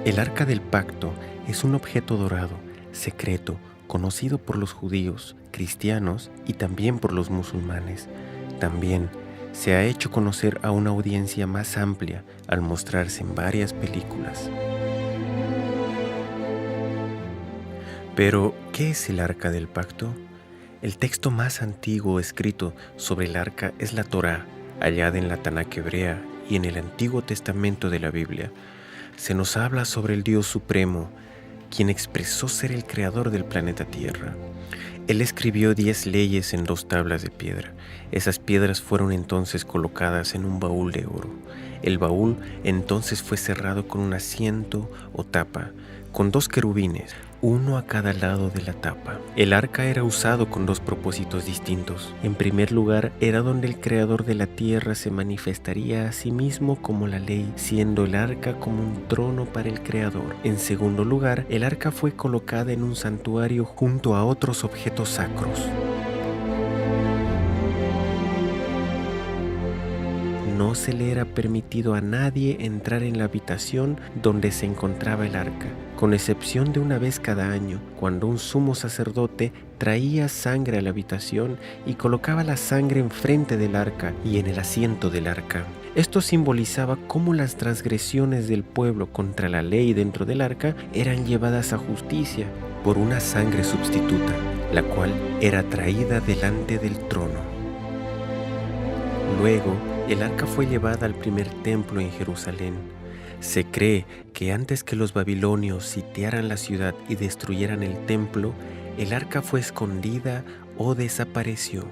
El Arca del Pacto es un objeto dorado, secreto, conocido por los judíos, cristianos y también por los musulmanes. También se ha hecho conocer a una audiencia más amplia al mostrarse en varias películas. Pero, ¿qué es el Arca del Pacto? El texto más antiguo escrito sobre el arca es la Torá, hallada en la Tanaj hebrea y en el Antiguo Testamento de la Biblia. Se nos habla sobre el Dios Supremo, quien expresó ser el creador del planeta Tierra. Él escribió 10 leyes en 2 tablas de piedra. Esas piedras fueron entonces colocadas en un baúl de oro. El baúl entonces fue cerrado con un asiento o tapa, con 2 querubines, uno a cada lado de la tapa. El arca era usado con 2 propósitos distintos. En primer lugar, era donde el creador de la tierra se manifestaría a sí mismo como la ley, siendo el arca como un trono para el creador. En segundo lugar, el arca fue colocada en un santuario junto a otros objetos sacros. No se le era permitido a nadie entrar en la habitación donde se encontraba el arca, con excepción de una vez cada año, cuando un sumo sacerdote traía sangre a la habitación y colocaba la sangre enfrente del arca y en el asiento del arca. Esto simbolizaba cómo las transgresiones del pueblo contra la ley dentro del arca eran llevadas a justicia por una sangre sustituta, la cual era traída delante del trono. Luego, el arca fue llevada al primer templo en Jerusalén. Se cree que antes que los babilonios sitiaran la ciudad y destruyeran el templo, el arca fue escondida o desapareció.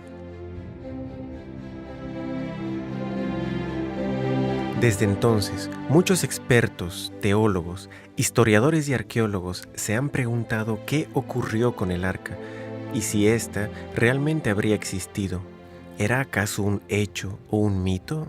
Desde entonces, muchos expertos, teólogos, historiadores y arqueólogos se han preguntado qué ocurrió con el arca y si ésta realmente habría existido. ¿Era acaso un hecho o un mito?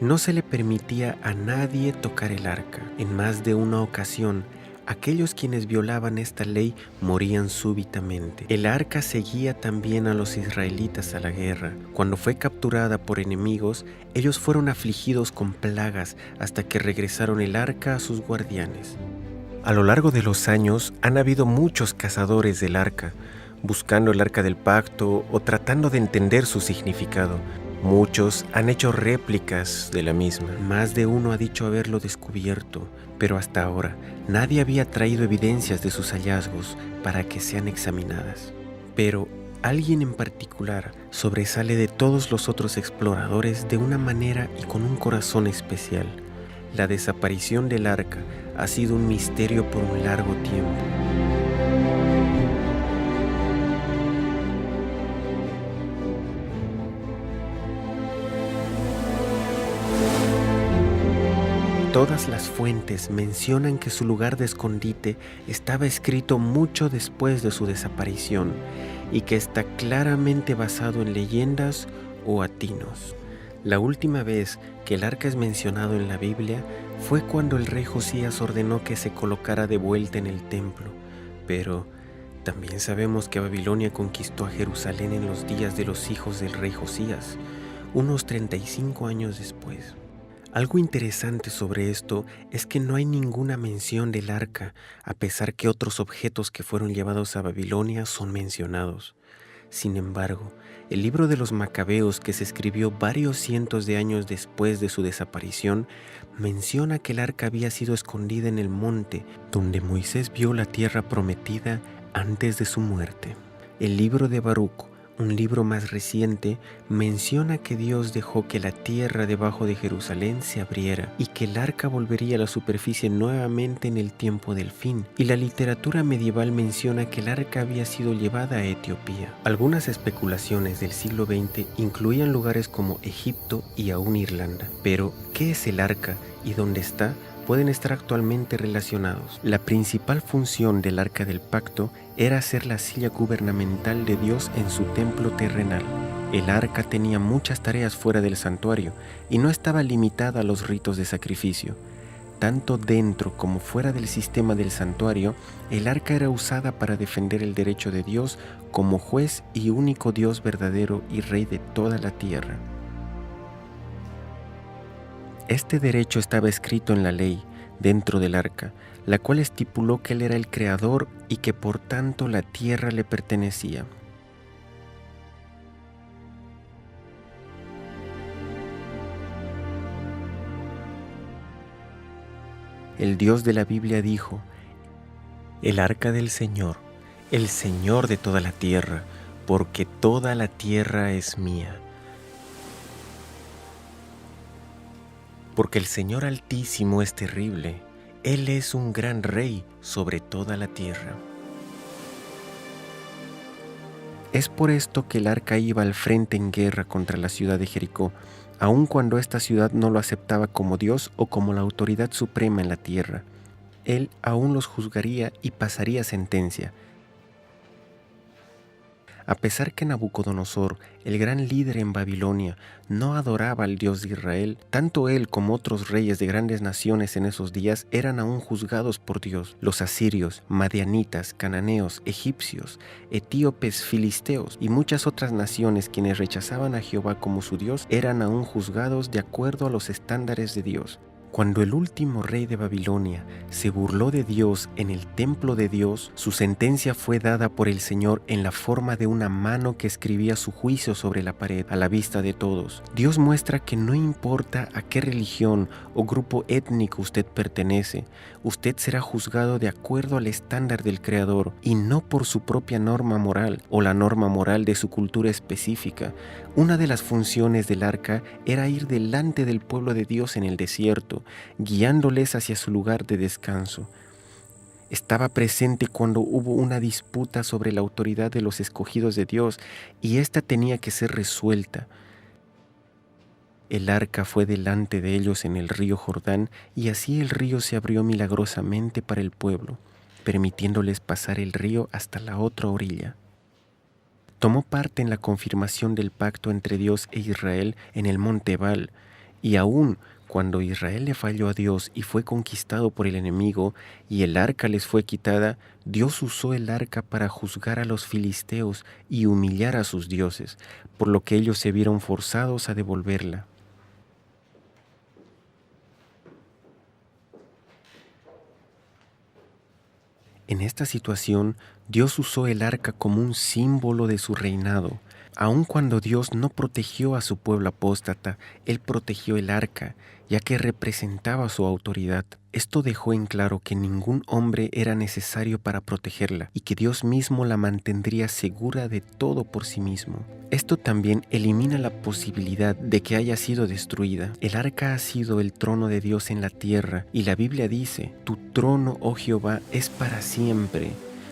No se le permitía a nadie tocar el arca. En más de una ocasión, aquellos quienes violaban esta ley morían súbitamente. El arca seguía también a los israelitas a la guerra. Cuando fue capturada por enemigos, ellos fueron afligidos con plagas hasta que regresaron el arca a sus guardianes. A lo largo de los años han habido muchos cazadores del arca, buscando el arca del pacto o tratando de entender su significado. Muchos han hecho réplicas de la misma. Más de uno ha dicho haberlo descubierto, pero hasta ahora nadie había traído evidencias de sus hallazgos para que sean examinadas. Pero alguien en particular sobresale de todos los otros exploradores de una manera y con un corazón especial. La desaparición del arca ha sido un misterio por un largo tiempo. Todas las fuentes mencionan que su lugar de escondite estaba escrito mucho después de su desaparición y que está claramente basado en leyendas o atinos. La última vez que el arca es mencionado en la Biblia fue cuando el rey Josías ordenó que se colocara de vuelta en el templo, pero también sabemos que Babilonia conquistó a Jerusalén en los días de los hijos del rey Josías, unos 35 años después. Algo interesante sobre esto es que no hay ninguna mención del arca, a pesar que otros objetos que fueron llevados a Babilonia son mencionados. Sin embargo, el libro de los Macabeos, que se escribió varios cientos de años después de su desaparición, menciona que el arca había sido escondida en el monte donde Moisés vio la tierra prometida antes de su muerte. El libro de Baruc, un libro más reciente, menciona que Dios dejó que la tierra debajo de Jerusalén se abriera y que el arca volvería a la superficie nuevamente en el tiempo del fin. Y la literatura medieval menciona que el arca había sido llevada a Etiopía. Algunas especulaciones del siglo XX incluían lugares como Egipto y aún Irlanda. Pero, ¿qué es el arca y dónde está? Pueden estar actualmente relacionados. La principal función del Arca del Pacto era ser la silla gubernamental de Dios en su templo terrenal. El arca tenía muchas tareas fuera del santuario y no estaba limitada a los ritos de sacrificio. Tanto dentro como fuera del sistema del santuario, el arca era usada para defender el derecho de Dios como juez y único Dios verdadero y Rey de toda la tierra. Este derecho estaba escrito en la ley, dentro del arca, la cual estipuló que Él era el Creador y que por tanto la tierra le pertenecía. El Dios de la Biblia dijo: el arca del Señor, el Señor de toda la tierra, porque toda la tierra es mía. Porque el Señor Altísimo es terrible, Él es un gran rey sobre toda la tierra. Es por esto que el arca iba al frente en guerra contra la ciudad de Jericó, aun cuando esta ciudad no lo aceptaba como Dios o como la autoridad suprema en la tierra. Él aún los juzgaría y pasaría sentencia. A pesar que Nabucodonosor, el gran líder en Babilonia, no adoraba al Dios de Israel, tanto él como otros reyes de grandes naciones en esos días eran aún juzgados por Dios. Los asirios, madianitas, cananeos, egipcios, etíopes, filisteos y muchas otras naciones quienes rechazaban a Jehová como su Dios eran aún juzgados de acuerdo a los estándares de Dios. Cuando el último rey de Babilonia se burló de Dios en el templo de Dios, su sentencia fue dada por el Señor en la forma de una mano que escribía su juicio sobre la pared a la vista de todos. Dios muestra que no importa a qué religión o grupo étnico usted pertenece, usted será juzgado de acuerdo al estándar del Creador y no por su propia norma moral o la norma moral de su cultura específica. Una de las funciones del arca era ir delante del pueblo de Dios en el desierto, guiándoles hacia su lugar de descanso. Estaba presente cuando hubo una disputa sobre la autoridad de los escogidos de Dios y ésta tenía que ser resuelta. El arca fue delante de ellos en el río Jordán y así el río se abrió milagrosamente para el pueblo, permitiéndoles pasar el río hasta la otra orilla. Tomó parte en la confirmación del pacto entre Dios e Israel en el monte Ebal, y aún cuando Israel le falló a Dios y fue conquistado por el enemigo y el arca les fue quitada, Dios usó el arca para juzgar a los filisteos y humillar a sus dioses, por lo que ellos se vieron forzados a devolverla. En esta situación, Dios usó el arca como un símbolo de su reinado. Aun cuando Dios no protegió a su pueblo apóstata, Él protegió el arca, ya que representaba su autoridad. Esto dejó en claro que ningún hombre era necesario para protegerla y que Dios mismo la mantendría segura de todo por sí mismo. Esto también elimina la posibilidad de que haya sido destruida. El arca ha sido el trono de Dios en la tierra y la Biblia dice: «Tu trono, oh Jehová, es para siempre».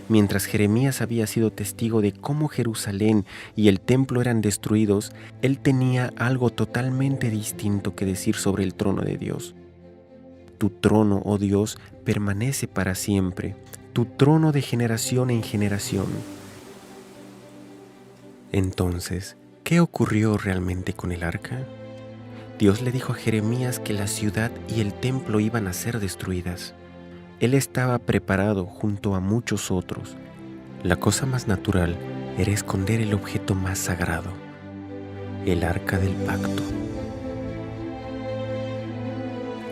Mientras Jeremías había sido testigo de cómo Jerusalén y el templo eran destruidos, él tenía algo totalmente distinto que decir sobre el trono de Dios. Tu trono, oh Dios, permanece para siempre, tu trono de generación en generación. Entonces, ¿qué ocurrió realmente con el arca? Dios le dijo a Jeremías que la ciudad y el templo iban a ser destruidas. Él estaba preparado junto a muchos otros. La cosa más natural era esconder el objeto más sagrado, el arca del pacto.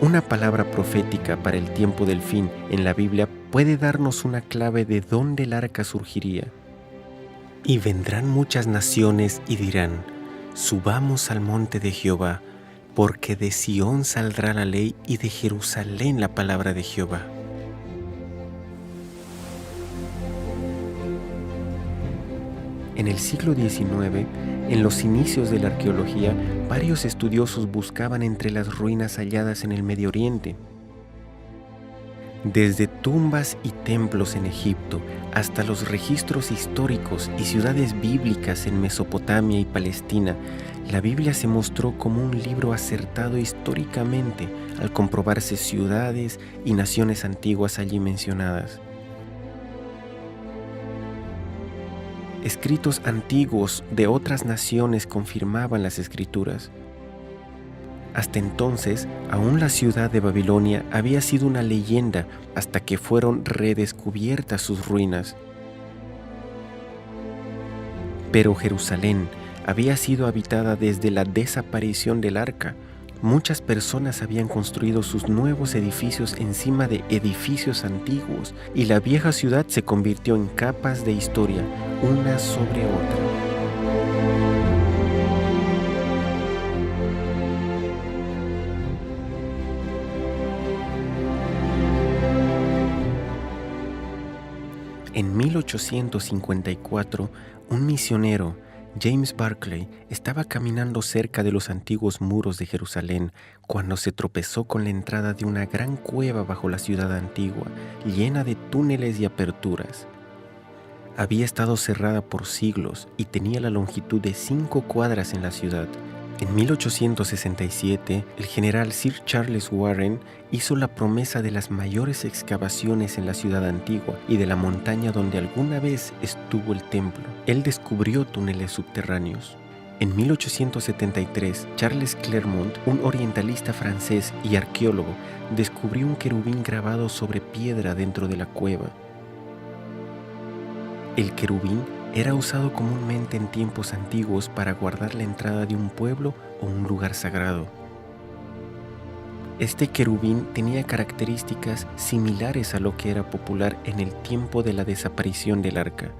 Una palabra profética para el tiempo del fin en la Biblia puede darnos una clave de dónde el arca surgiría. Y vendrán muchas naciones y dirán: subamos al monte de Jehová, porque de Sión saldrá la ley y de Jerusalén la palabra de Jehová. En el siglo XIX, en los inicios de la arqueología, varios estudiosos buscaban entre las ruinas halladas en el Medio Oriente. Desde tumbas y templos en Egipto hasta los registros históricos y ciudades bíblicas en Mesopotamia y Palestina, la Biblia se mostró como un libro acertado históricamente al comprobarse ciudades y naciones antiguas allí mencionadas. Escritos antiguos de otras naciones confirmaban las escrituras. Hasta entonces, aún la ciudad de Babilonia había sido una leyenda hasta que fueron redescubiertas sus ruinas. Pero Jerusalén había sido habitada desde la desaparición del arca. Muchas personas habían construido sus nuevos edificios encima de edificios antiguos y la vieja ciudad se convirtió en capas de historia, una sobre otra. En 1854, un misionero, James Barclay, estaba caminando cerca de los antiguos muros de Jerusalén cuando se tropezó con la entrada de una gran cueva bajo la ciudad antigua, llena de túneles y aperturas. Había estado cerrada por siglos y tenía la longitud de 5 cuadras en la ciudad. En 1867, el general Sir Charles Warren hizo la promesa de las mayores excavaciones en la ciudad antigua y de la montaña donde alguna vez estuvo el templo. Él descubrió túneles subterráneos. En 1873, Charles Clermont, un orientalista francés y arqueólogo, descubrió un querubín grabado sobre piedra dentro de la cueva. El querubín era usado comúnmente en tiempos antiguos para guardar la entrada de un pueblo o un lugar sagrado. Este querubín tenía características similares a lo que era popular en el tiempo de la desaparición del arca.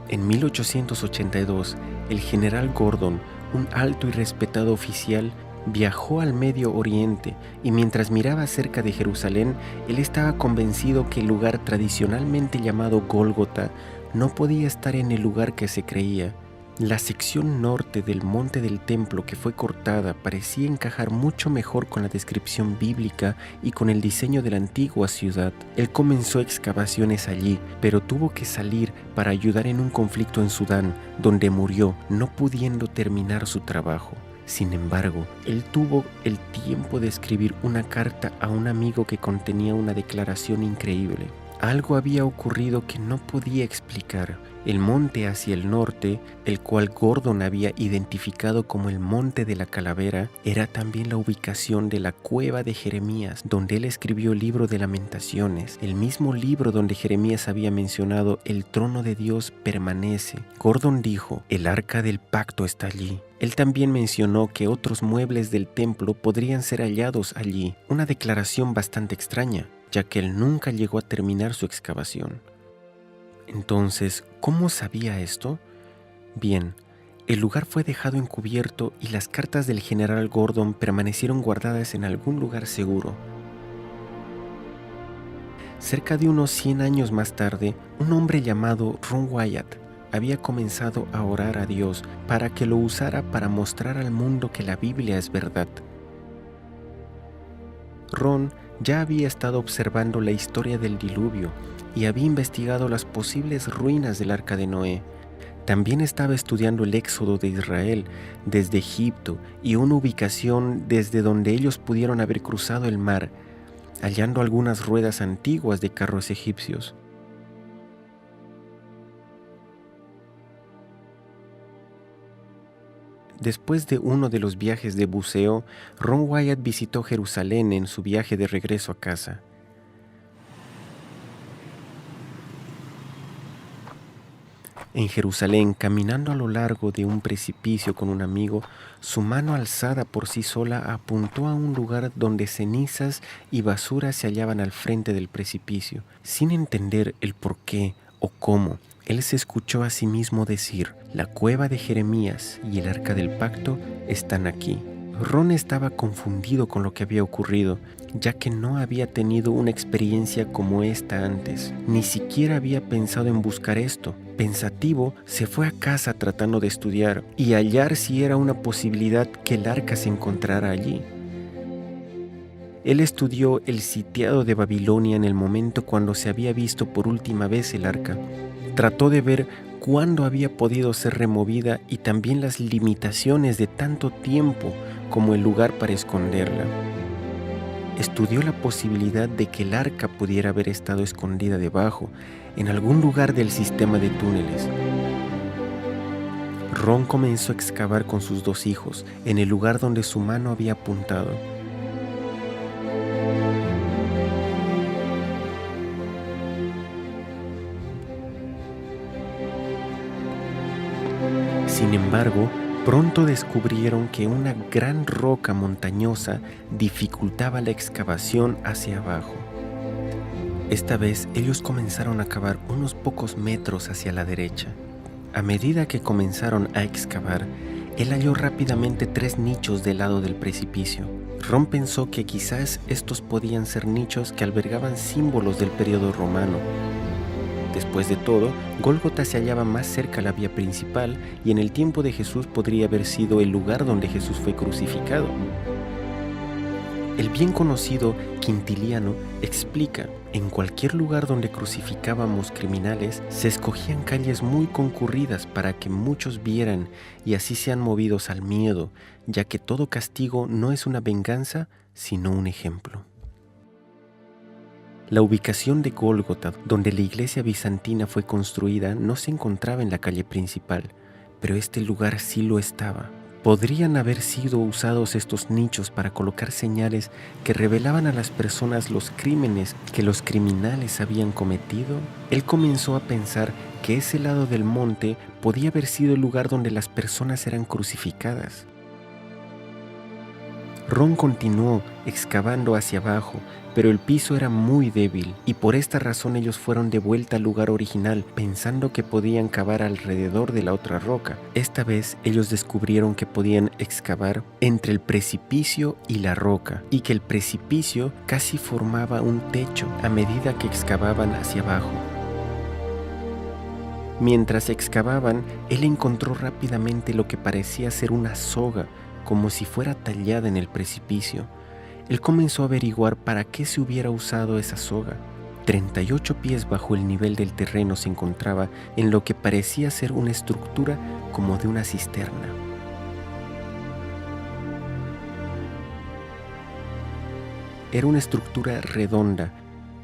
En 1882, el general Gordon, un alto y respetado oficial, viajó al Medio Oriente y mientras miraba cerca de Jerusalén, él estaba convencido que el lugar tradicionalmente llamado Gólgota no podía estar en el lugar que se creía. La sección norte del monte del templo que fue cortada parecía encajar mucho mejor con la descripción bíblica y con el diseño de la antigua ciudad. Él comenzó excavaciones allí, pero tuvo que salir para ayudar en un conflicto en Sudán, donde murió, no pudiendo terminar su trabajo. Sin embargo, él tuvo el tiempo de escribir una carta a un amigo que contenía una declaración increíble. Algo había ocurrido que no podía explicar. El monte hacia el norte, el cual Gordon había identificado como el Monte de la Calavera, era también la ubicación de la cueva de Jeremías, donde él escribió el libro de Lamentaciones, el mismo libro donde Jeremías había mencionado el trono de Dios permanece. Gordon dijo, el arca del pacto está allí. Él también mencionó que otros muebles del templo podrían ser hallados allí, una declaración bastante extraña, ya que él nunca llegó a terminar su excavación. Entonces, ¿cómo sabía esto? Bien, el lugar fue dejado encubierto y las cartas del general Gordon permanecieron guardadas en algún lugar seguro. Cerca de unos 100 años más tarde, un hombre llamado Ron Wyatt había comenzado a orar a Dios para que lo usara para mostrar al mundo que la Biblia es verdad. Ron ya había estado observando la historia del diluvio y había investigado las posibles ruinas del arca de Noé. También estaba estudiando el éxodo de Israel desde Egipto y una ubicación desde donde ellos pudieron haber cruzado el mar, hallando algunas ruedas antiguas de carros egipcios. Después de uno de los viajes de buceo, Ron Wyatt visitó Jerusalén en su viaje de regreso a casa. En Jerusalén, caminando a lo largo de un precipicio con un amigo, su mano alzada por sí sola apuntó a un lugar donde cenizas y basura se hallaban al frente del precipicio. Sin entender el por qué o cómo, él se escuchó a sí mismo decir, la cueva de Jeremías y el arca del pacto están aquí. Ron estaba confundido con lo que había ocurrido, ya que no había tenido una experiencia como esta antes. Ni siquiera había pensado en buscar esto. Pensativo, se fue a casa tratando de estudiar y hallar si era una posibilidad que el arca se encontrara allí. Él estudió el sitiado de Babilonia en el momento cuando se había visto por última vez el arca. Trató de ver cuándo había podido ser removida y también las limitaciones de tanto tiempo como el lugar para esconderla. Estudió la posibilidad de que el arca pudiera haber estado escondida debajo, en algún lugar del sistema de túneles. Ron comenzó a excavar con sus 2 hijos en el lugar donde su mano había apuntado. Sin embargo, pronto descubrieron que una gran roca montañosa dificultaba la excavación hacia abajo. Esta vez ellos comenzaron a cavar unos pocos metros hacia la derecha. A medida que comenzaron a excavar, él halló rápidamente 3 nichos del lado del precipicio. Ron pensó que quizás estos podían ser nichos que albergaban símbolos del periodo romano. Después de todo, Gólgota se hallaba más cerca a la vía principal y en el tiempo de Jesús podría haber sido el lugar donde Jesús fue crucificado. El bien conocido Quintiliano explica: en cualquier lugar donde crucificábamos criminales, se escogían calles muy concurridas para que muchos vieran y así sean movidos al miedo, ya que todo castigo no es una venganza, sino un ejemplo. La ubicación de Gólgota, donde la iglesia bizantina fue construida, no se encontraba en la calle principal, pero este lugar sí lo estaba. ¿Podrían haber sido usados estos nichos para colocar señales que revelaban a las personas los crímenes que los criminales habían cometido? Él comenzó a pensar que ese lado del monte podía haber sido el lugar donde las personas eran crucificadas. Ron continuó excavando hacia abajo, pero el piso era muy débil y por esta razón ellos fueron de vuelta al lugar original pensando que podían cavar alrededor de la otra roca. Esta vez ellos descubrieron que podían excavar entre el precipicio y la roca y que el precipicio casi formaba un techo a medida que excavaban hacia abajo. Mientras excavaban, él encontró rápidamente lo que parecía ser una soga, como si fuera tallada en el precipicio. Él comenzó a averiguar para qué se hubiera usado esa soga. 38 pies bajo el nivel del terreno se encontraba en lo que parecía ser una estructura como de una cisterna. Era una estructura redonda,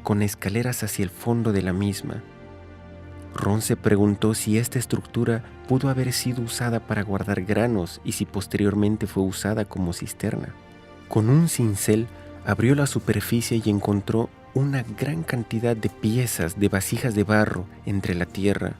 con escaleras hacia el fondo de la misma. Ron se preguntó si esta estructura pudo haber sido usada para guardar granos y si posteriormente fue usada como cisterna. Con un cincel abrió la superficie y encontró una gran cantidad de piezas de vasijas de barro entre la tierra,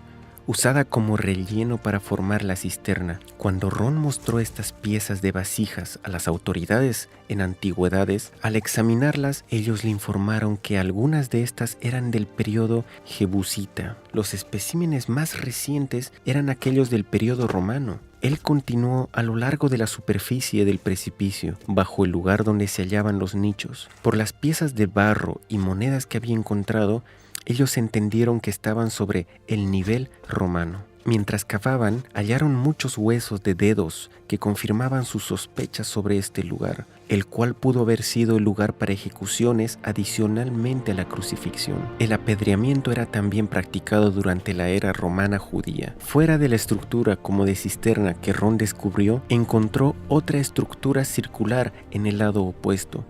usada como relleno para formar la cisterna. Cuando Ron mostró estas piezas de vasijas a las autoridades en antigüedades, al examinarlas, ellos le informaron que algunas de estas eran del periodo jebusita. Los especímenes más recientes eran aquellos del periodo romano. Él continuó a lo largo de la superficie del precipicio, bajo el lugar donde se hallaban los nichos. Por las piezas de barro y monedas que había encontrado, ellos entendieron que estaban sobre el nivel romano. Mientras cavaban, hallaron muchos huesos de dedos que confirmaban sus sospechas sobre este lugar, el cual pudo haber sido el lugar para ejecuciones adicionalmente a la crucifixión. El apedreamiento era también practicado durante la era romana judía. Fuera de la estructura como de cisterna que Ron descubrió, encontró otra estructura circular en el lado opuesto.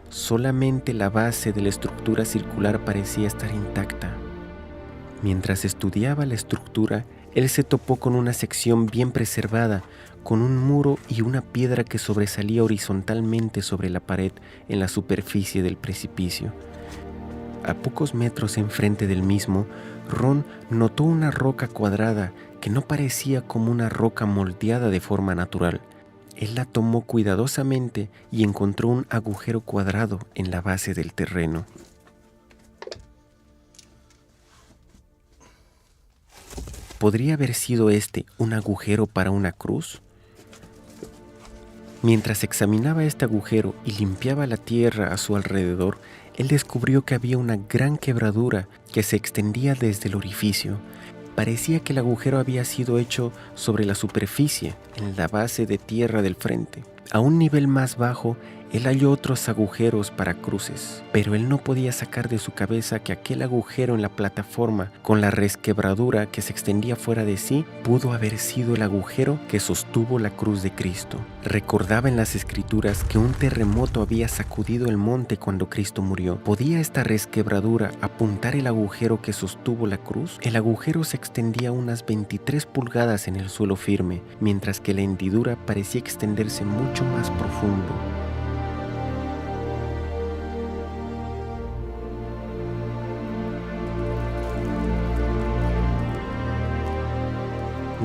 Solamente la base de la estructura circular parecía estar intacta. Mientras estudiaba la estructura, él se topó con una sección bien preservada, con un muro y una piedra que sobresalía horizontalmente sobre la pared en la superficie del precipicio. A pocos metros enfrente del mismo, Ron notó una roca cuadrada que no parecía como una roca moldeada de forma natural. Él la tomó cuidadosamente y encontró un agujero cuadrado en la base del terreno. ¿Podría haber sido este un agujero para una cruz? Mientras examinaba este agujero y limpiaba la tierra a su alrededor, él descubrió que había una gran quebradura que se extendía desde el orificio. Parecía que el agujero había sido hecho sobre la superficie, en la base de tierra del frente. A un nivel más bajo, Él halló otros agujeros para cruces, pero él no podía sacar de su cabeza que aquel agujero en la plataforma, con la resquebradura que se extendía fuera de sí, pudo haber sido el agujero que sostuvo la cruz de Cristo. Recordaba en las Escrituras que un terremoto había sacudido el monte cuando Cristo murió. ¿Podía esta resquebradura apuntar el agujero que sostuvo la cruz? El agujero se extendía unas 23 pulgadas en el suelo firme, mientras que la hendidura parecía extenderse mucho más profundo.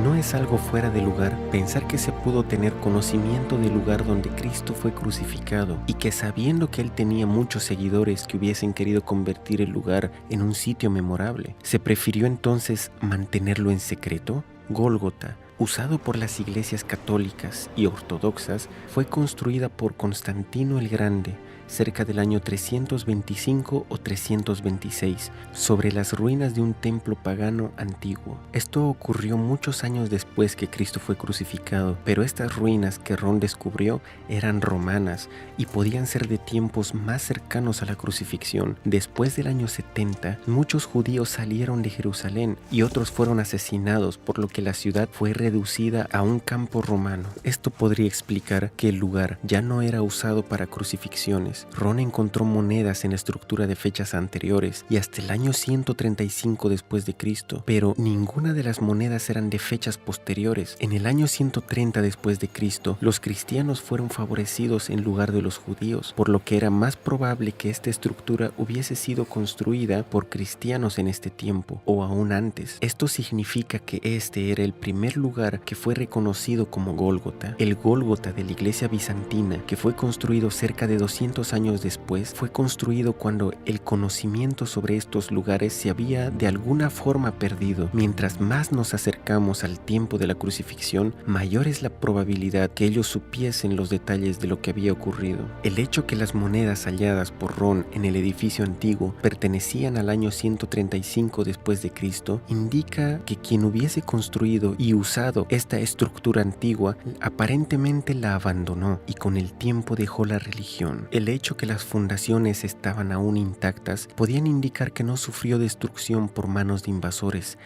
No es algo fuera de lugar pensar que se pudo tener conocimiento del lugar donde Cristo fue crucificado y que, sabiendo que él tenía muchos seguidores que hubiesen querido convertir el lugar en un sitio memorable, ¿se prefirió entonces mantenerlo en secreto? Gólgota, usado por las iglesias católicas y ortodoxas, fue construida por Constantino el Grande cerca del año 325 o 326, sobre las ruinas de un templo pagano antiguo. Esto ocurrió muchos años después que Cristo fue crucificado, pero estas ruinas que Ron descubrió eran romanas y podían ser de tiempos más cercanos a la crucifixión. Después del año 70, muchos judíos salieron de Jerusalén y otros fueron asesinados, por lo que la ciudad fue reducida a un campo romano. Esto podría explicar que el lugar ya no era usado para crucifixiones. Ron encontró monedas en estructura de fechas anteriores y hasta el año 135 después de Cristo, pero ninguna de las monedas eran de fechas posteriores. En el año 130 después de Cristo, los cristianos fueron favorecidos en lugar de los judíos, por lo que era más probable que esta estructura hubiese sido construida por cristianos en este tiempo o aún antes. Esto significa que este era el primer lugar que fue reconocido como Gólgota. El Gólgota de la iglesia bizantina, que fue construido cerca de 200 años después, fue construido cuando el conocimiento sobre estos lugares se había de alguna forma perdido. Mientras más nos acercamos al tiempo de la crucifixión, mayor es la probabilidad que ellos supiesen los detalles de lo que había ocurrido. El hecho que las monedas halladas por Ron en el edificio antiguo pertenecían al año 135 después de Cristo indica que quien hubiese construido y usado esta estructura antigua aparentemente la abandonó y con el tiempo dejó la religión. El hecho que las fundaciones estaban aún intactas podían indicar que no sufrió destrucción por manos de invasores.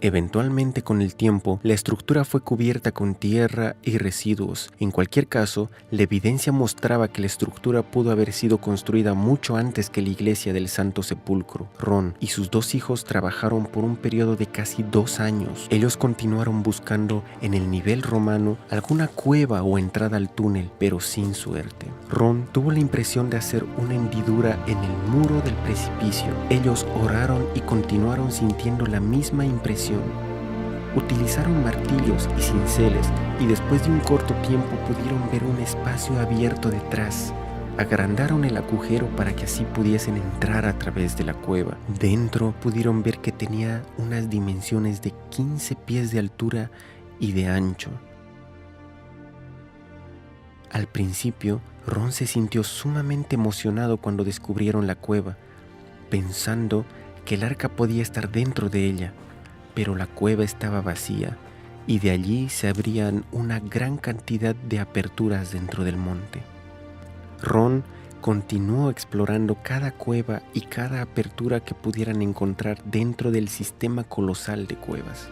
Eventualmente, con el tiempo, la estructura fue cubierta con tierra y residuos. En cualquier caso, la evidencia mostraba que la estructura pudo haber sido construida mucho antes que la iglesia del Santo Sepulcro. Ron y sus dos hijos trabajaron por un periodo de casi 2 años. Ellos continuaron buscando en el nivel romano alguna cueva o entrada al túnel, pero sin suerte. Ron tuvo la impresión de hacer una hendidura en el muro del precipicio. Ellos oraron y continuaron sintiendo la misma impresión. Utilizaron martillos y cinceles y después de un corto tiempo pudieron ver un espacio abierto detrás. Agrandaron el agujero para que así pudiesen entrar a través de la cueva. Dentro pudieron ver que tenía unas dimensiones de 15 pies de altura y de ancho. Al principio, Ron se sintió sumamente emocionado cuando descubrieron la cueva, pensando que el arca podía estar dentro de ella. Pero la cueva estaba vacía y de allí se abrían una gran cantidad de aperturas dentro del monte. Ron continuó explorando cada cueva y cada apertura que pudieran encontrar dentro del sistema colosal de cuevas.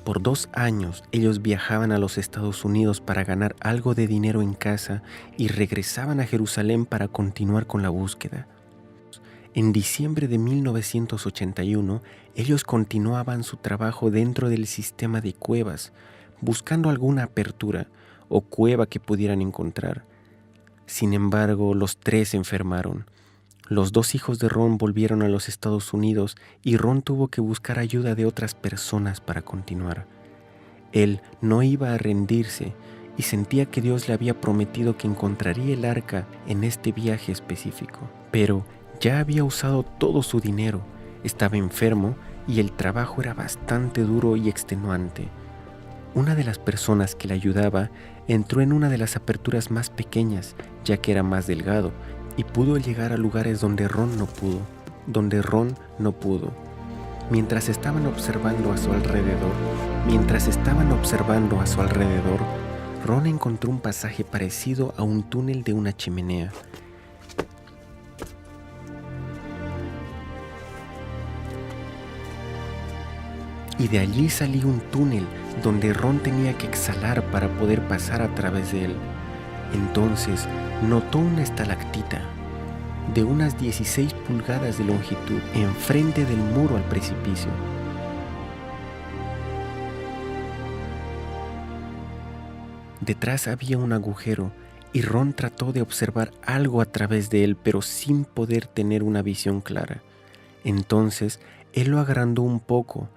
Por 2 años ellos viajaban a los Estados Unidos para ganar algo de dinero en casa y regresaban a Jerusalén para continuar con la búsqueda. En diciembre de 1981, ellos continuaban su trabajo dentro del sistema de cuevas, buscando alguna apertura o cueva que pudieran encontrar. Sin embargo, los 3 enfermaron. Los 2 hijos de Ron volvieron a los Estados Unidos y Ron tuvo que buscar ayuda de otras personas para continuar. Él no iba a rendirse y sentía que Dios le había prometido que encontraría el arca en este viaje específico. Pero ya había usado todo su dinero, estaba enfermo y el trabajo era bastante duro y extenuante. Una de las personas que le ayudaba entró en una de las aperturas más pequeñas, ya que era más delgado, y pudo llegar a lugares donde Ron no pudo. Mientras estaban observando a su alrededor, Ron encontró un pasaje parecido a un túnel de una chimenea. Y de allí salía un túnel donde Ron tenía que exhalar para poder pasar a través de él. Entonces notó una estalactita de unas 16 pulgadas de longitud enfrente del muro al precipicio. Detrás había un agujero y Ron trató de observar algo a través de él, pero sin poder tener una visión clara. Entonces él lo agrandó un poco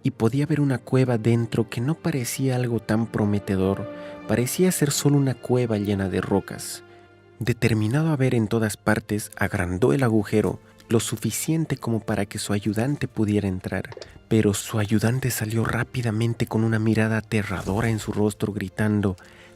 y podía ver una cueva dentro que no parecía algo tan prometedor, parecía ser solo una cueva llena de rocas. Determinado a ver en todas partes, agrandó el agujero lo suficiente como para que su ayudante pudiera entrar, pero su ayudante salió rápidamente con una mirada aterradora en su rostro gritando: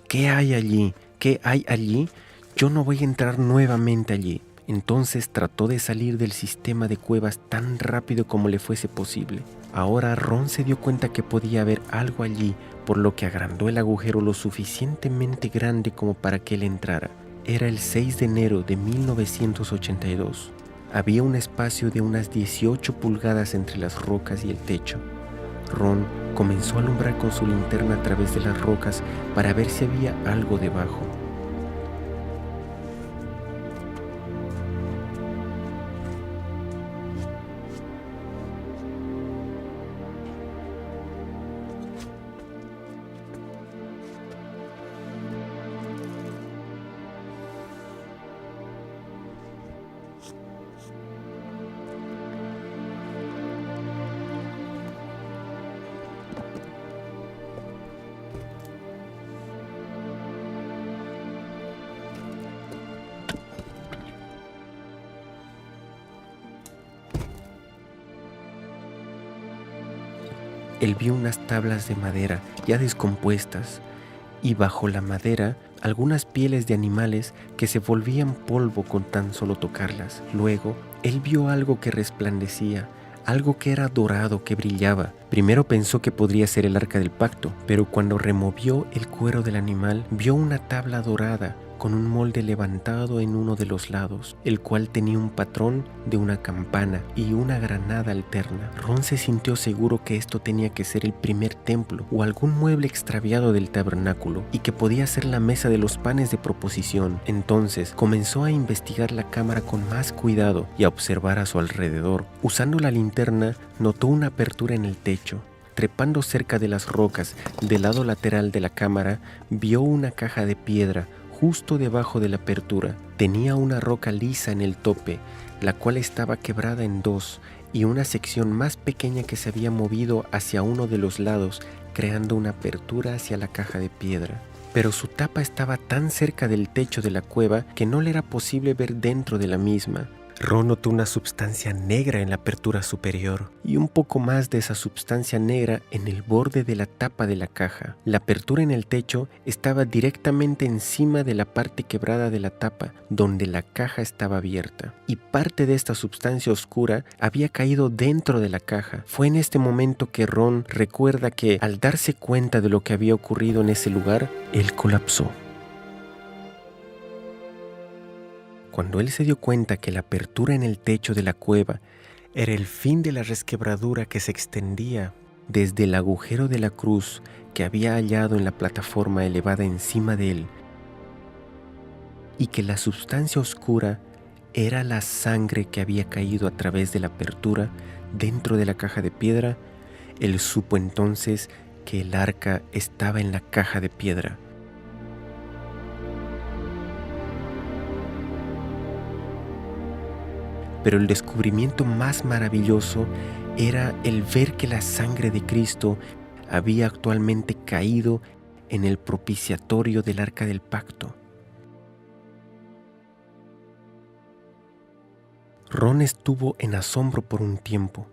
¿Qué hay allí? ¿Qué hay allí? Yo no voy a entrar nuevamente allí. Entonces trató de salir del sistema de cuevas tan rápido como le fuese posible. Ahora Ron se dio cuenta que podía haber algo allí, por lo que agrandó el agujero lo suficientemente grande como para que él entrara. Era el 6 de enero de 1982. Había un espacio de unas 18 pulgadas entre las rocas y el techo. Ron comenzó a alumbrar con su linterna a través de las rocas para ver si había algo debajo. Él vio unas tablas de madera ya descompuestas y bajo la madera algunas pieles de animales que se volvían polvo con tan solo tocarlas. Luego, él vio algo que resplandecía, algo que era dorado, que brillaba. Primero pensó que podría ser el arca del pacto, pero cuando removió el cuero del animal, vio una tabla dorada con un molde levantado en uno de los lados, el cual tenía un patrón de una campana y una granada alterna. Ron se sintió seguro que esto tenía que ser el primer templo o algún mueble extraviado del tabernáculo y que podía ser la mesa de los panes de proposición. Entonces comenzó a investigar la cámara con más cuidado y a observar a su alrededor. Usando la linterna, notó una apertura en el techo. Trepando cerca de las rocas del lado lateral de la cámara, vio una caja de piedra justo debajo de la apertura. Tenía una roca lisa en el tope, la cual estaba quebrada en dos, y una sección más pequeña que se había movido hacia uno de los lados, creando una apertura hacia la caja de piedra. Pero su tapa estaba tan cerca del techo de la cueva que no le era posible ver dentro de la misma. Ron notó una substancia negra en la apertura superior y un poco más de esa substancia negra en el borde de la tapa de la caja. La apertura en el techo estaba directamente encima de la parte quebrada de la tapa, donde la caja estaba abierta, y parte de esta substancia oscura había caído dentro de la caja. Fue en este momento que Ron recuerda que, al darse cuenta de lo que había ocurrido en ese lugar, él colapsó. Cuando él se dio cuenta que la apertura en el techo de la cueva era el fin de la resquebradura que se extendía desde el agujero de la cruz que había hallado en la plataforma elevada encima de él, y que la sustancia oscura era la sangre que había caído a través de la apertura dentro de la caja de piedra, él supo entonces que el arca estaba en la caja de piedra. Pero el descubrimiento más maravilloso era el ver que la sangre de Cristo había actualmente caído en el propiciatorio del arca del pacto. Ron estuvo en asombro por un tiempo.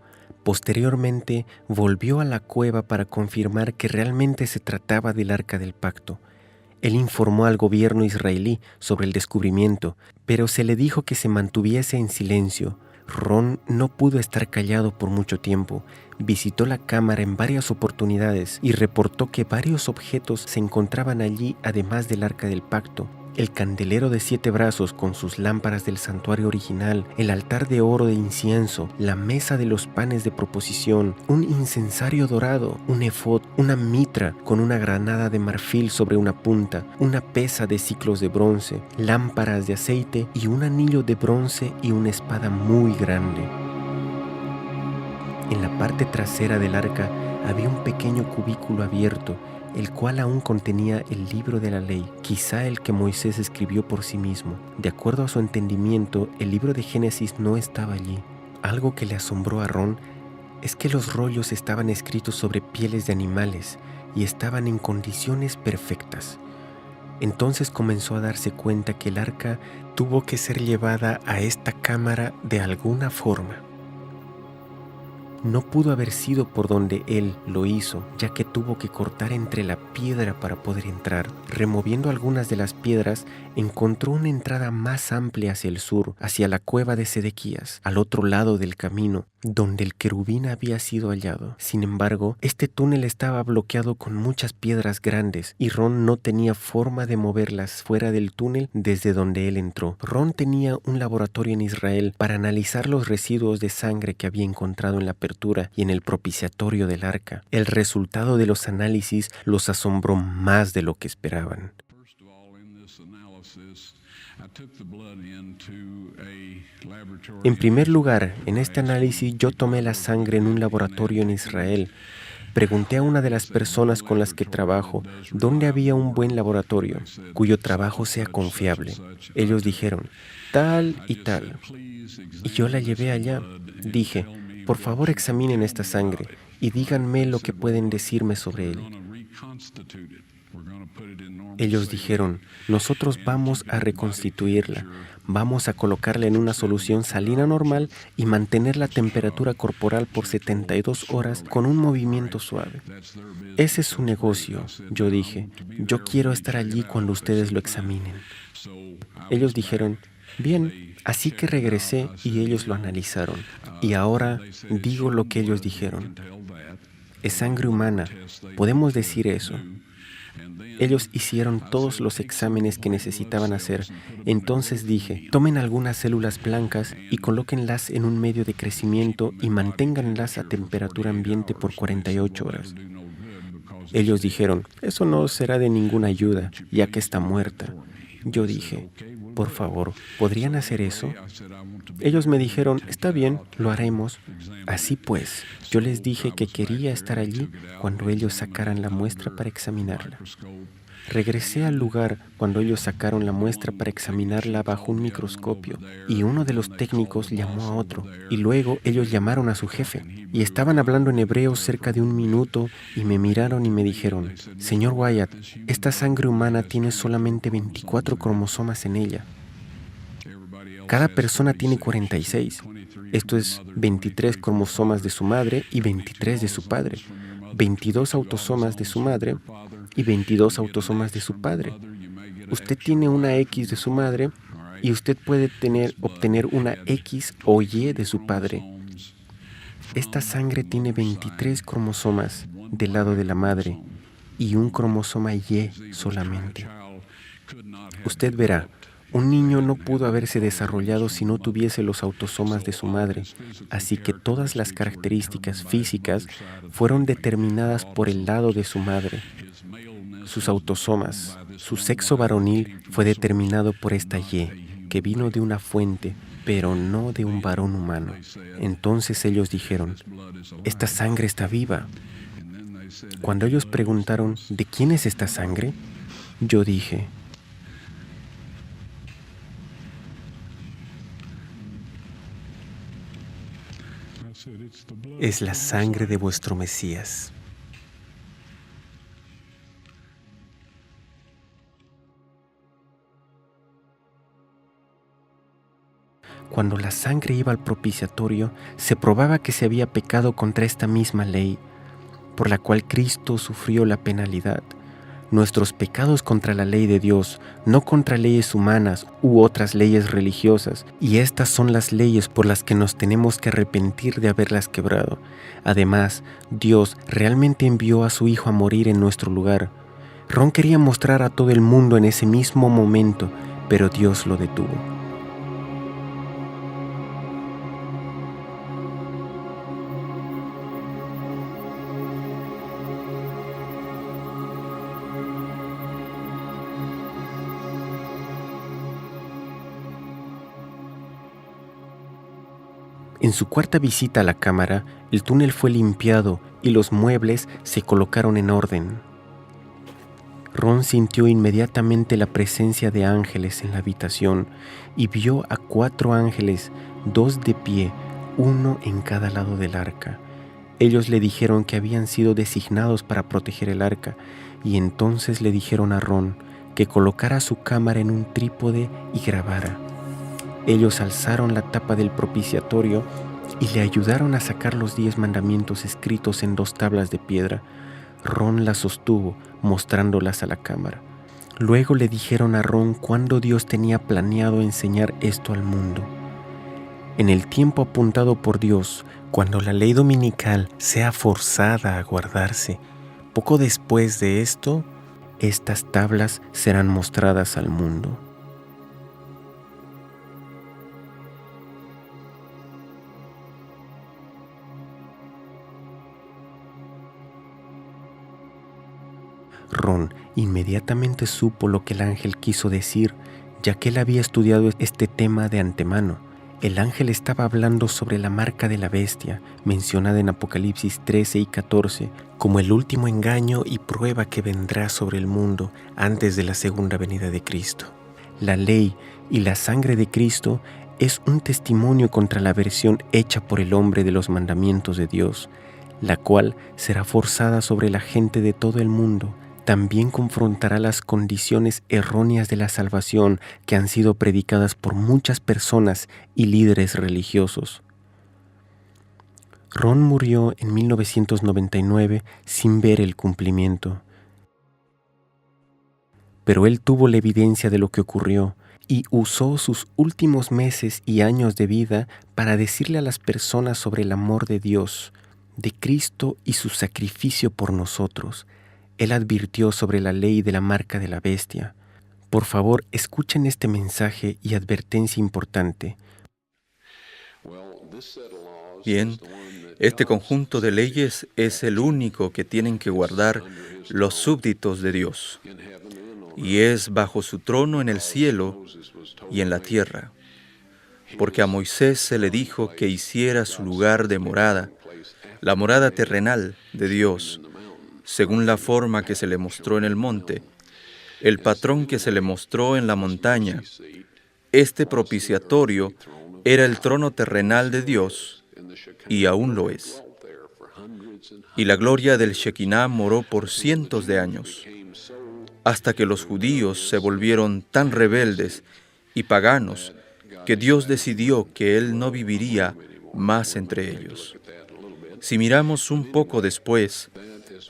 Posteriormente volvió a la cueva para confirmar que realmente se trataba del arca del pacto. Él informó al gobierno israelí sobre el descubrimiento, pero se le dijo que se mantuviese en silencio. Ron no pudo estar callado por mucho tiempo. Visitó la cámara en varias oportunidades y reportó que varios objetos se encontraban allí además del arca del pacto. El candelero de 7 brazos con sus lámparas del santuario original, el altar de oro de incienso, la mesa de los panes de proposición, un incensario dorado, un efod, una mitra con una granada de marfil sobre una punta, una pesa de siclos de bronce, lámparas de aceite y un anillo de bronce y una espada muy grande. En la parte trasera del arca había un pequeño cubículo abierto, el cual aún contenía el libro de la ley, quizá el que Moisés escribió por sí mismo. De acuerdo a su entendimiento, el libro de Génesis no estaba allí. Algo que le asombró a Ron es que los rollos estaban escritos sobre pieles de animales y estaban en condiciones perfectas. Entonces comenzó a darse cuenta que el arca tuvo que ser llevada a esta cámara de alguna forma. No pudo haber sido por donde él lo hizo, ya que tuvo que cortar entre la piedra para poder entrar. Removiendo algunas de las piedras, encontró una entrada más amplia hacia el sur, hacia la cueva de Sedequías, al otro lado del camino, donde el querubín había sido hallado. Sin embargo, este túnel estaba bloqueado con muchas piedras grandes y Ron no tenía forma de moverlas fuera del túnel desde donde él entró. Ron tenía un laboratorio en Israel para analizar los residuos de sangre que había encontrado en la apertura y en el propiciatorio del arca. El resultado de los análisis los asombró más de lo que esperaban. En primer lugar, en este análisis yo tomé la sangre en un laboratorio en Israel. Pregunté a una de las personas con las que trabajo dónde había un buen laboratorio, cuyo trabajo sea confiable. Ellos dijeron, tal y tal. Y yo la llevé allá. Dije, por favor examinen esta sangre y díganme lo que pueden decirme sobre él. Ellos dijeron, nosotros vamos a reconstituirla, vamos a colocarla en una solución salina normal y mantener la temperatura corporal por 72 horas con un movimiento suave. Ese es su negocio, yo dije, yo quiero estar allí cuando ustedes lo examinen. Ellos dijeron, bien, así que regresé y ellos lo analizaron. Y ahora digo lo que ellos dijeron. Es sangre humana, podemos decir eso. Ellos hicieron todos los exámenes que necesitaban hacer. Entonces dije, tomen algunas células blancas y colóquenlas en un medio de crecimiento y manténganlas a temperatura ambiente por 48 horas. Ellos dijeron, eso no será de ninguna ayuda, ya que está muerta. Yo dije, por favor, ¿podrían hacer eso? Ellos me dijeron, está bien, lo haremos. Así pues, yo les dije que quería estar allí cuando ellos sacaran la muestra para examinarla. Regresé al lugar cuando ellos sacaron la muestra para examinarla bajo un microscopio y uno de los técnicos llamó a otro y luego ellos llamaron a su jefe y estaban hablando en hebreo cerca de 1 minuto y me miraron y me dijeron, señor Wyatt, esta sangre humana tiene solamente 24 cromosomas en ella. Cada persona tiene 46. Esto es 23 cromosomas de su madre y 23 de su padre, 22 autosomas de su madre y 22 autosomas de su padre. Usted tiene una X de su madre y usted puede obtener una X o Y de su padre. Esta sangre tiene 23 cromosomas del lado de la madre y un cromosoma Y solamente. Usted verá, Un niño no pudo haberse desarrollado si no tuviese los autosomas de su madre, así que todas las características físicas fueron determinadas por el lado de su madre. Sus autosomas, su sexo varonil fue determinado por esta Y, que vino de una fuente, pero no de un varón humano. Entonces ellos dijeron, esta sangre está viva. Cuando ellos preguntaron, ¿de quién es esta sangre? Yo dije, es la sangre de vuestro Mesías. Cuando la sangre iba al propiciatorio, se probaba que se había pecado contra esta misma ley, por la cual Cristo sufrió la penalidad. Nuestros pecados contra la ley de Dios, no contra leyes humanas u otras leyes religiosas, y estas son las leyes por las que nos tenemos que arrepentir de haberlas quebrado. Además, Dios realmente envió a su Hijo a morir en nuestro lugar. Ron quería mostrar a todo el mundo en ese mismo momento, pero Dios lo detuvo. En su cuarta visita a la cámara, el túnel fue limpiado y los muebles se colocaron en orden. Ron sintió inmediatamente la presencia de ángeles en la habitación y vio a 4 ángeles, 2 de pie, uno en cada lado del arca. Ellos le dijeron que habían sido designados para proteger el arca, y entonces le dijeron a Ron que colocara su cámara en un trípode y grabara. Ellos alzaron la tapa del propiciatorio y le ayudaron a sacar los 10 mandamientos escritos en 2 tablas de piedra. Ron las sostuvo, mostrándolas a la cámara. Luego le dijeron a Ron cuándo Dios tenía planeado enseñar esto al mundo. En el tiempo apuntado por Dios, cuando la ley dominical sea forzada a guardarse, poco después de esto, estas tablas serán mostradas al mundo. Ron inmediatamente supo lo que el ángel quiso decir, ya que él había estudiado este tema de antemano. El ángel estaba hablando sobre la marca de la bestia, mencionada en Apocalipsis 13 y 14, como el último engaño y prueba que vendrá sobre el mundo antes de la segunda venida de Cristo. La ley y la sangre de Cristo es un testimonio contra la versión hecha por el hombre de los mandamientos de Dios, la cual será forzada sobre la gente de todo el mundo. También confrontará las condiciones erróneas de la salvación que han sido predicadas por muchas personas y líderes religiosos. Ron murió en 1999 sin ver el cumplimiento. Pero él tuvo la evidencia de lo que ocurrió y usó sus últimos meses y años de vida para decirle a las personas sobre el amor de Dios, de Cristo y su sacrificio por nosotros. Él advirtió sobre la ley de la marca de la bestia. Por favor, escuchen este mensaje y advertencia importante. Bien, este conjunto de leyes es el único que tienen que guardar los súbditos de Dios, y es bajo su trono en el cielo y en la tierra, porque a Moisés se le dijo que hiciera su lugar de morada, la morada terrenal de Dios, según la forma que se le mostró en el monte, el patrón que se le mostró en la montaña. Este propiciatorio era el trono terrenal de Dios, y aún lo es. Y la gloria del Shekinah moró por cientos de años, hasta que los judíos se volvieron tan rebeldes y paganos que Dios decidió que Él no viviría más entre ellos. Si miramos un poco después,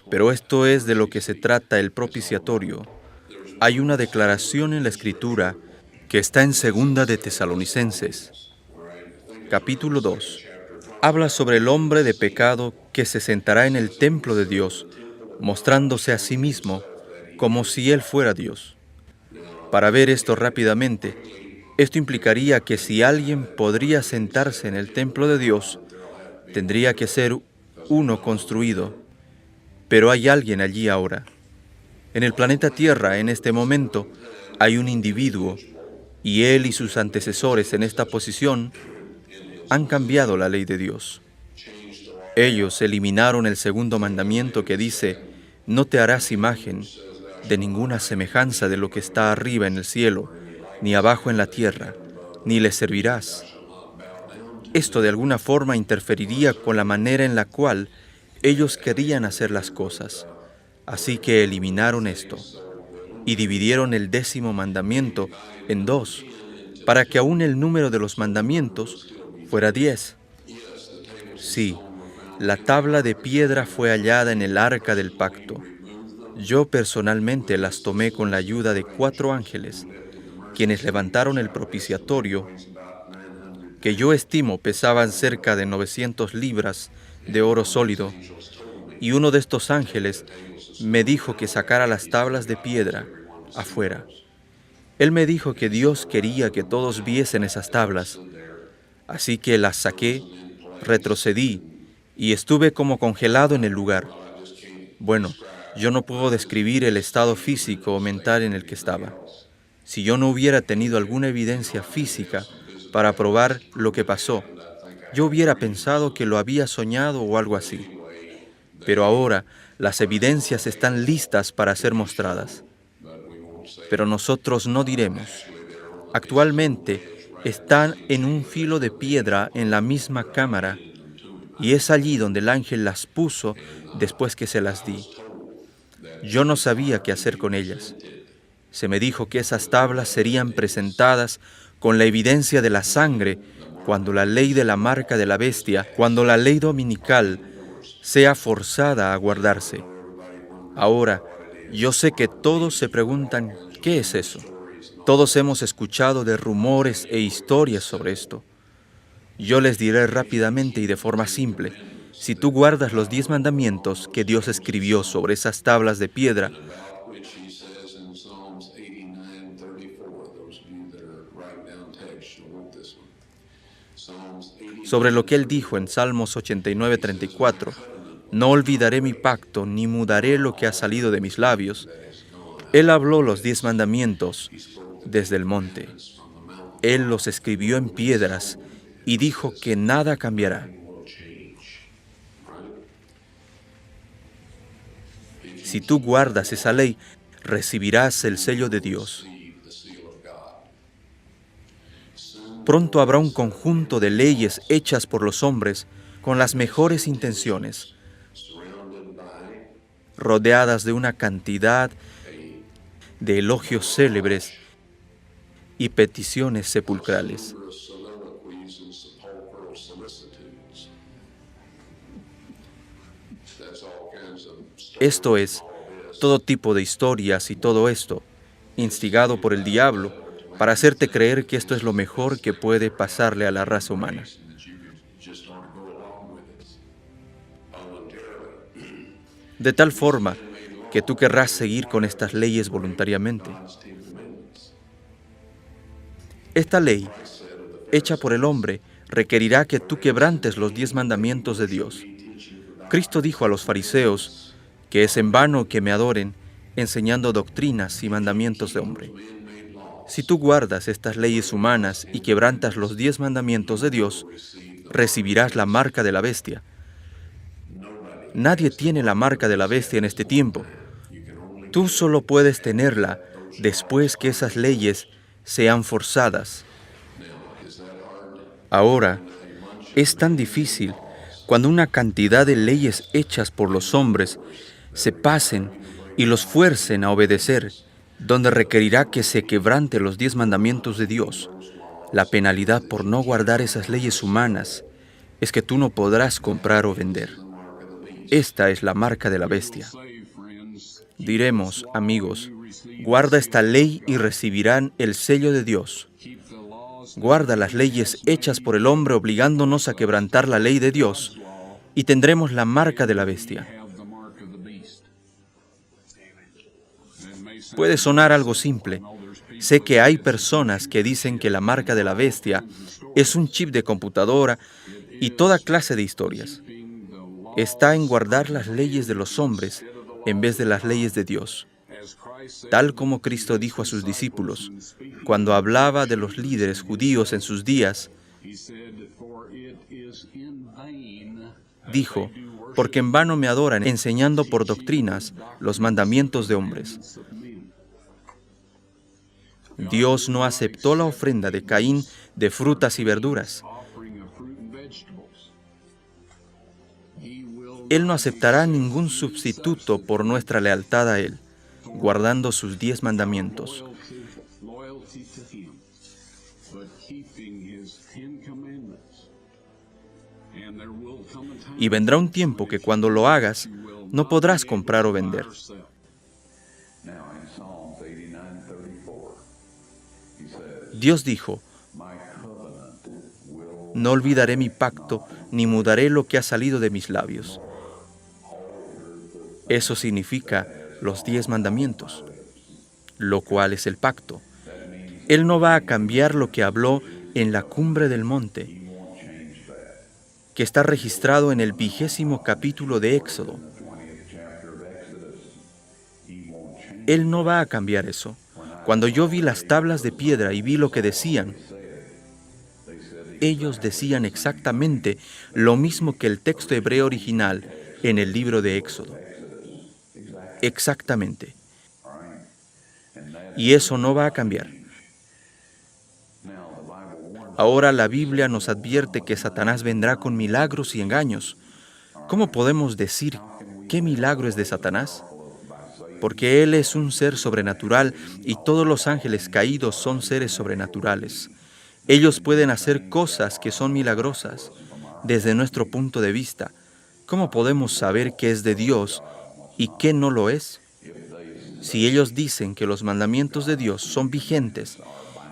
pero esto es de lo que se trata el propiciatorio, hay una declaración en la Escritura que está en 2 de Tesalonicenses, capítulo 2. Habla sobre el hombre de pecado que se sentará en el templo de Dios, mostrándose a sí mismo como si él fuera Dios. Para ver esto rápidamente, esto implicaría que si alguien podría sentarse en el templo de Dios, tendría que ser uno construido. Pero hay alguien allí ahora. En el planeta Tierra, en este momento, hay un individuo, y él y sus antecesores en esta posición han cambiado la ley de Dios. Ellos eliminaron el segundo mandamiento que dice: no te harás imagen de ninguna semejanza de lo que está arriba en el cielo, ni abajo en la tierra, ni le servirás. Esto de alguna forma interferiría con la manera en la cual ellos querían hacer las cosas. Así que eliminaron esto y dividieron el 10º mandamiento en 2, para que aún el número de los mandamientos fuera 10. Sí, la tabla de piedra fue hallada en el arca del pacto. Yo personalmente las tomé con la ayuda de 4 ángeles, quienes levantaron el propiciatorio, que yo estimo pesaban cerca de 900 libras de oro sólido, y uno de estos ángeles me dijo que sacara las tablas de piedra afuera. Él me dijo que Dios quería que todos viesen esas tablas, así que las saqué, retrocedí y estuve como congelado en el lugar. Bueno, yo no puedo describir el estado físico o mental en el que estaba. Si yo no hubiera tenido alguna evidencia física para probar lo que pasó, yo hubiera pensado que lo había soñado o algo así. Pero ahora las evidencias están listas para ser mostradas. Pero nosotros no diremos. Actualmente están en un filo de piedra en la misma cámara, y es allí donde el ángel las puso después que se las di. Yo no sabía qué hacer con ellas. Se me dijo que esas tablas serían presentadas con la evidencia de la sangre cuando la ley de la marca de la bestia, cuando la ley dominical sea forzada a guardarse. Ahora, yo sé que todos se preguntan, ¿qué es eso? Todos hemos escuchado de rumores e historias sobre esto. Yo les diré rápidamente y de forma simple: si tú guardas los 10 mandamientos que Dios escribió sobre esas tablas de piedra, sobre lo que Él dijo en Salmos 89:34, no olvidaré mi pacto, ni mudaré lo que ha salido de mis labios. Él habló los 10 mandamientos desde el monte. Él los escribió en piedras y dijo que nada cambiará. Si tú guardas esa ley, recibirás el sello de Dios. Pronto habrá un conjunto de leyes hechas por los hombres con las mejores intenciones, rodeadas de una cantidad de elogios célebres y peticiones sepulcrales. Esto es, todo tipo de historias y todo esto, instigado por el diablo, para hacerte creer que esto es lo mejor que puede pasarle a la raza humana. De tal forma que tú querrás seguir con estas leyes voluntariamente. Esta ley, hecha por el hombre, requerirá que tú quebrantes los 10 mandamientos de Dios. Cristo dijo a los fariseos que es en vano que me adoren, enseñando doctrinas y mandamientos de hombre. Si tú guardas estas leyes humanas y quebrantas los 10 mandamientos de Dios, recibirás la marca de la bestia. Nadie tiene la marca de la bestia en este tiempo. Tú solo puedes tenerla después que esas leyes sean forzadas. Ahora, es tan difícil cuando una cantidad de leyes hechas por los hombres se pasen y los fuercen a obedecer, donde requerirá que se quebrante los 10 mandamientos de Dios. La penalidad por no guardar esas leyes humanas es que tú no podrás comprar o vender. Esta es la marca de la bestia. Diremos, amigos, guarda esta ley y recibirán el sello de Dios. Guarda las leyes hechas por el hombre obligándonos a quebrantar la ley de Dios y tendremos la marca de la bestia. Puede sonar algo simple, Sé que hay personas que dicen que la marca de la bestia es un chip de computadora y toda clase de historias. Está en guardar las leyes de los hombres en vez de las leyes de Dios. Tal como Cristo dijo a sus discípulos, cuando hablaba de los líderes judíos en sus días, dijo, porque en vano me adoran enseñando por doctrinas los mandamientos de hombres. Dios no aceptó la ofrenda de Caín de frutas y verduras. Él no aceptará ningún sustituto por nuestra lealtad a Él, guardando sus 10 mandamientos. Y vendrá un tiempo que cuando lo hagas, no podrás comprar o vender. Dios dijo, no olvidaré mi pacto, ni mudaré lo que ha salido de mis labios. Eso significa los 10 mandamientos, lo cual es el pacto. Él no va a cambiar lo que habló en la cumbre del monte, que está registrado en el 20º capítulo de Éxodo. Él no va a cambiar eso. Cuando yo vi las tablas de piedra y vi lo que decían, ellos decían exactamente lo mismo que el texto hebreo original en el libro de Éxodo. Exactamente. Y eso no va a cambiar. Ahora la Biblia nos advierte que Satanás vendrá con milagros y engaños. ¿Cómo podemos decir qué milagro es de Satanás? Porque él es un ser sobrenatural y todos los ángeles caídos son seres sobrenaturales. Ellos pueden hacer cosas que son milagrosas. Desde nuestro punto de vista, ¿cómo podemos saber qué es de Dios y qué no lo es? Si ellos dicen que los mandamientos de Dios son vigentes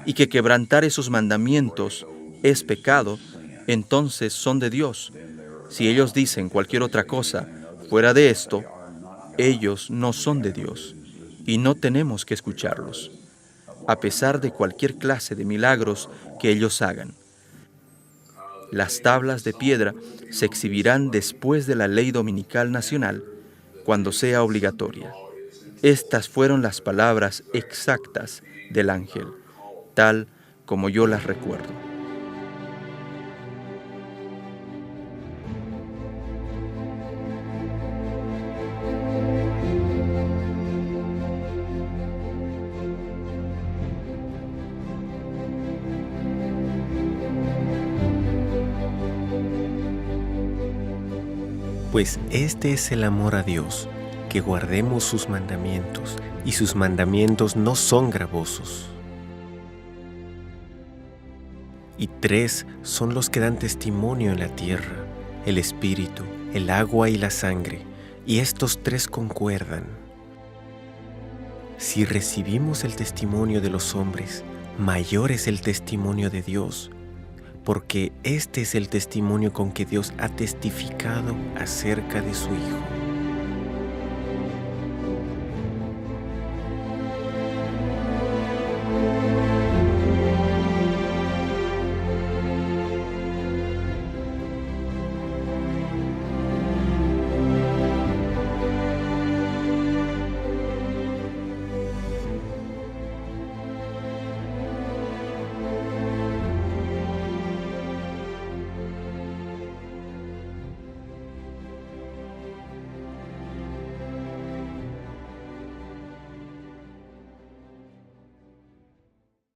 y que quebrantar esos mandamientos es pecado, entonces son de Dios. Si ellos dicen cualquier otra cosa fuera de esto, ellos no son de Dios y no tenemos que escucharlos, a pesar de cualquier clase de milagros que ellos hagan. Las tablas de piedra se exhibirán después de la ley dominical nacional, cuando sea obligatoria. Estas fueron las palabras exactas del ángel, tal como yo las recuerdo. Pues este es el amor a Dios, que guardemos sus mandamientos, y sus mandamientos no son gravosos. Y 3 son los que dan testimonio en la tierra, el espíritu, el agua y la sangre, y estos 3 concuerdan. Si recibimos el testimonio de los hombres, mayor es el testimonio de Dios, porque este es el testimonio con que Dios ha testificado acerca de su Hijo.